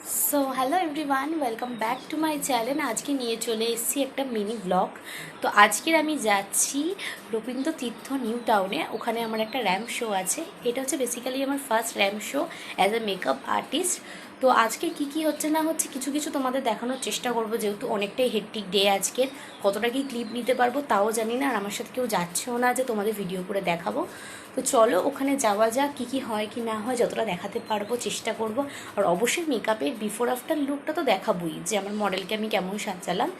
So hello everyone welcome back to my channel. आज के निये चले एसेছি একটা মিনি ব্লগ। তো আজকের আমি যাচ্ছি রবীন্দ্র তীর্থ নিউ টাউনে। ওখানে আমার একটা র্যাম্প শো আছে। এটা হচ্ছে বেসিক্যালি আমার first ramp so as a makeup artist. তো আজকে কি হচ্ছে না হচ্ছে কিছু কিছু তোমাদের দেখানোর চেষ্টা করব, যেহেতু অনেকটাই হেক্টিক ডে আজকের। কতটা কি ক্লিপ নিতে পারবো তাও জানি না, আর আমার সাথে কেউ যাচ্ছেও না যে তোমাদের ভিডিও করে দেখাবো। তো চলো ওখানে যাওয়া যাক, কী হয় কি না হয় যতটা দেখাতে পারবো চেষ্টা করব। আর অবশ্যই মেকআপের বিফোর আফটার লুকটা তো দেখাবোই, যে আমার মডেলকে আমি কেমন সাজালাম।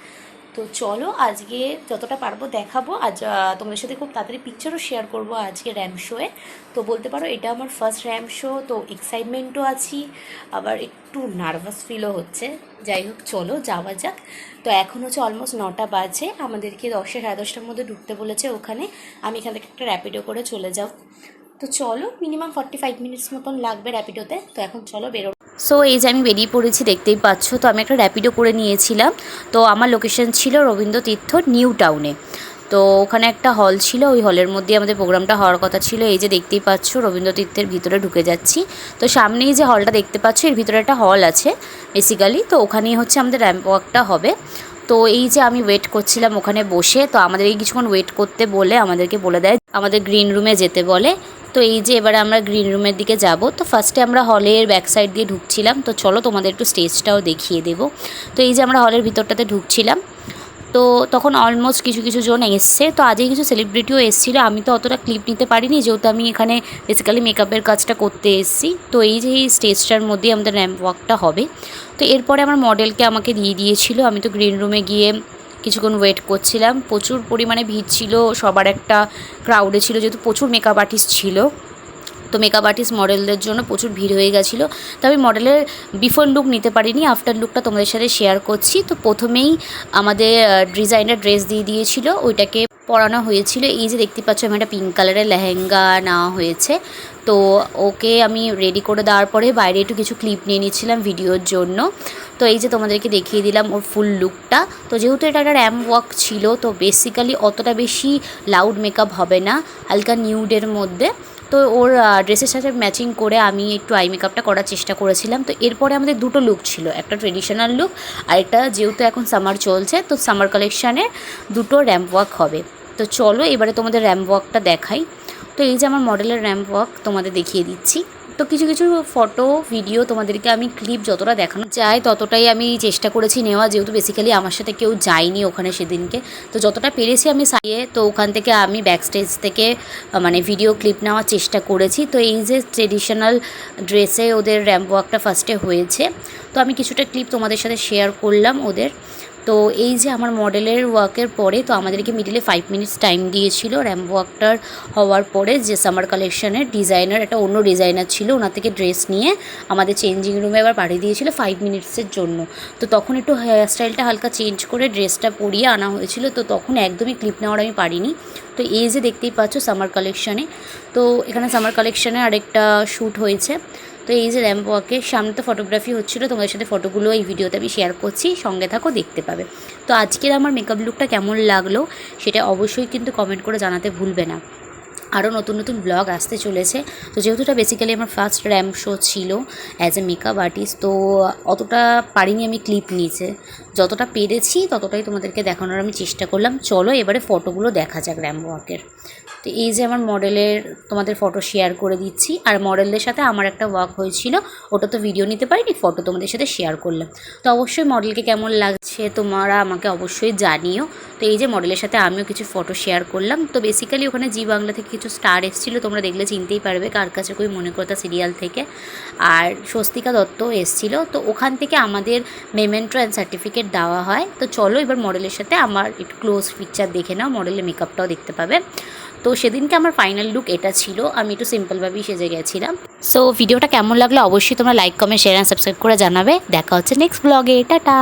তো চলো আজকে যতটা পারবো দেখাবো। আজ তোমাদের সাথে খুব তাড়াতাড়ি পিকচারও শেয়ার করবো আজকে র্যাম্প শোয়ে। তো বলতে পারো এটা আমার ফার্স্ট র্যাম্প শো, তো এক্সাইটমেন্টও আছি, আবার একটু নার্ভাস ফিলও হচ্ছে। যাই হোক চলো যাওয়া যাক। তো এখন হচ্ছে অলমোস্ট 9টা বাজে, আমাদেরকে 10টা সাড়ে 10টার মধ্যে ঢুকতে বলেছে ওখানে। আমি এখান থেকে একটা র্যাপিডো করে চলে যাও। তো চলো মিনিমাম 45 মিনিটস মতন লাগবে র্যাপিডোতে। তো এখন চলো বেরো। সো এই যে আমি বেরিয়ে পড়েছি, দেখতেই পাচ্ছ। তো আমি একটা র্যাপিডো করে নিয়েছিলাম। তো আমার লোকেশন ছিল রবীন্দ্র তীর্থ নিউ টাউনে। তো ওখানে একটা হল ছিল, ওই হলের মধ্যে আমাদের প্রোগ্রামটা হওয়ার কথা ছিল। এই যে দেখতেই পাচ্ছ রবীন্দ্র তীর্থের ভিতরে ঢুকে যাচ্ছি। তো সামনেই যে হলটা দেখতে পাচ্ছ, এর ভিতরে একটা হল আছে বেসিক্যালি। তো ওখানেই হচ্ছে আমাদের র্যাম্প ওয়াকটা হবে। তো এই যে আমি ওয়েট করছিলাম ওখানে বসে। তো আমাদের এই কিছুক্ষণ ওয়েট করতে বলে আমাদেরকে বলে দেয় আমাদের গ্রিন রুমে যেতে বলে। তো এই যে এবারে আমরা গ্রিন রুমের দিকে যাব। তো ফার্স্টে আমরা হলের ব্যাক সাইড দিয়ে ঢুকছিলাম। তো চলো তোমাদের একটু স্টেজটাও দেখিয়ে দেব। তো এই যে আমরা হলের ভিতরটাতে ঢুকছিলাম, তো তখন অলমোস্ট কিছু জন এসছে। তো আজকে কিছু সেলিব্রিটিও এসেছিলো। আমি তো অতটা ক্লিপ নিতে পারিনি, যেহেতু আমি এখানে বেসিক্যালি মেকআপের কাজটা করতে এসেছি। তো এই যে এই স্টেজটার মধ্যেই আমাদের র্যাম্প ওয়াকটা হবে। তো এরপরে আমার মডেলকে আমাকে দিয়ে দিয়েছিল। আমি তো গ্রিন রুমে গিয়ে কিছুক্ষণ ওয়েট করছিলাম। প্রচুর পরিমাণে ভিড় ছিল, সবার একটা ক্রাউডে ছিল, যেহেতু প্রচুর মেকআপ আর্টিস্ট ছিল। তো মেকআপ আর্টিস্ট মডেলদের জন্য প্রচুর ভিড় হয়ে গেছিলো। তো আমি মডেলের বিফোর লুক নিতে পারিনি, আফটার লুকটা তোমাদের সাথে শেয়ার করছি। তো প্রথমেই আমাদের ডিজাইনার ড্রেস দিয়ে দিয়েছিল, ওইটাকে পরানো হয়েছিল। এই যে দেখতে পাচ্ছ আমি একটা পিঙ্ক কালারের লেহেঙ্গা নেওয়া হয়েছে। তো ওকে আমি রেডি করে দেওয়ার পরে বাইরে একটু কিছু ক্লিপ নিয়ে নিচ্ছিলাম ভিডিওর জন্য। তো এই যে তোমাদেরকে দেখিয়ে দিলাম ওর ফুল লুকটা। তো যেহেতু এটা একটা র্যাম্প ওয়াক ছিল, তো বেসিক্যালি অতটা বেশি লাউড মেকআপ হবে না, হালকা নিউডের মধ্যে। তো ওর ড্রেসের সাথে ম্যাচিং করে আমি একটু আই মেকআপটা করার চেষ্টা করেছিলাম। তো এরপরে আমাদের দুটো লুক ছিল, একটা ট্রেডিশনাল লুক আর একটা, যেহেতু এখন সামার চলছে তো সামার কালেকশানের দুটো র্যাম্প ওয়াক হবে। তো চলো এবারে তোমাদের র্যাম্প ওয়াকটা দেখাই। তো এই যে আমার মডেলের র্যাম্প ওয়াক তোমাদের দেখিয়ে দিচ্ছি। তো কিছু ফটো ভিডিও তোমাদেরকে আমি ক্লিপ যতটা দেখানো যায় ততটাই আমি চেষ্টা করেছি নেওয়া, যেহেতু বেসিক্যালি আমার সাথে কেউ যায়নি ওখানে সেদিনকে। তো যতটা পেরেছি আমি সাইয়ে, তো ওখান থেকে আমি ব্যাক স্টেজ থেকে মানে ভিডিও ক্লিপ নেওয়ার চেষ্টা করেছি। তো এই যে ট্রেডিশনাল ড্রেসে ওদের র্যাম্প ওয়াকটা ফার্স্টে হয়েছে, তো আমি কিছুটা ক্লিপ তোমাদের সাথে শেয়ার করলাম ওদের। তো এই যে আমার মডেলের ওয়ার্কের পরে তো আমাদেরকে মিডিলে 5 মিনিটস টাইম দিয়েছিল র্যাম্প ওয়াকটার হওয়ার পরে। যে সামার কালেকশনের ডিজাইনার, একটা অন্য ডিজাইনার ছিল, ওনার থেকে ড্রেস নিয়ে আমাদের চেঞ্জিং রুমে আবার পাঠিয়ে দিয়েছিল 5 মিনিটসের জন্য। তো তখন একটু হেয়ার স্টাইলটা হালকা চেঞ্জ করে ড্রেসটা পরিয়ে আনা হয়েছিল। তো তখন একদমই ক্লিপ নেওয়ার আমি পারিনি। তো এই যে দেখতেই পাচ্ছ সামার কালেকশানে, তো এখানে সামার কালেকশানে আরেকটা শ্যুট হয়েছে। তো এই যে র্যাম্প ওয়াকের সামনে তো ফটোগ্রাফি হচ্ছিলো, তোমাদের সাথে ফটোগুলো এই ভিডিওতে আমি শেয়ার করছি, সঙ্গে থাকো দেখতে পাবে। তো আজকের আমার মেকআপ লুকটা কেমন লাগলো সেটা অবশ্যই কিন্তু কমেন্ট করে জানাতে ভুলবে না। আরও নতুন ব্লগ আসতে চলেছে। তো যেহেতু এটা বেসিক্যালি আমার ফার্স্ট র্যাম্প শো ছিল অ্যাজ এ মেকআপ আর্টিস্ট, তো অতটা পারিনি আমি ক্লিপ নিয়েছে, যতটা পেরেছি ততটাই তোমাদেরকে দেখানোর আমি চেষ্টা করলাম। চলো এবারে ফটোগুলো দেখা যাক র্যাম্প ওয়াকের। তো এই যে আমার মডেলের তোমাদের ফটো শেয়ার করে দিচ্ছি। আর মডেলদের সাথে আমার একটা ওয়াক হয়েছিল, ওটা তো ভিডিও নিতে পারিনি, ফটো তোমাদের সাথে শেয়ার করলাম। তো অবশ্যই মডেলকে কেমন লাগছে তোমরা আমাকে অবশ্যই জানিও। তো এই যে মডেলের সাথে আমিও কিছু ফটো শেয়ার করলাম। তো বেসিক্যালি ওখানে জি বাংলা থেকে কিছু স্টার এসেছিলো, তোমরা দেখলে চিনতেই পারবে কার কাছে কই মনে কথা সিরিয়াল থেকে। আর স্বস্তিকা দত্ত এসেছিলো। তো ওখান থেকে আমাদের মেমেন্টো অ্যান্ড সার্টিফিকেট দেওয়া হয়। তো চলো এবার মডেলের সাথে আমার একটু ক্লোজ পিকচার দেখে নাও, মডেলের মেকআপটাও দেখতে পাবে। তো সেদিনকে আমার ফাইনাল লুক এটা ছিল, আমি একটু সিম্পলভাবেই সেজে গেছিলাম। সো ভিডিওটা কেমন লাগলো অবশ্যই তোমরা like comment share and subscribe করে জানাবে। দেখা হচ্ছে নেক্সট ব্লগে, টাটা।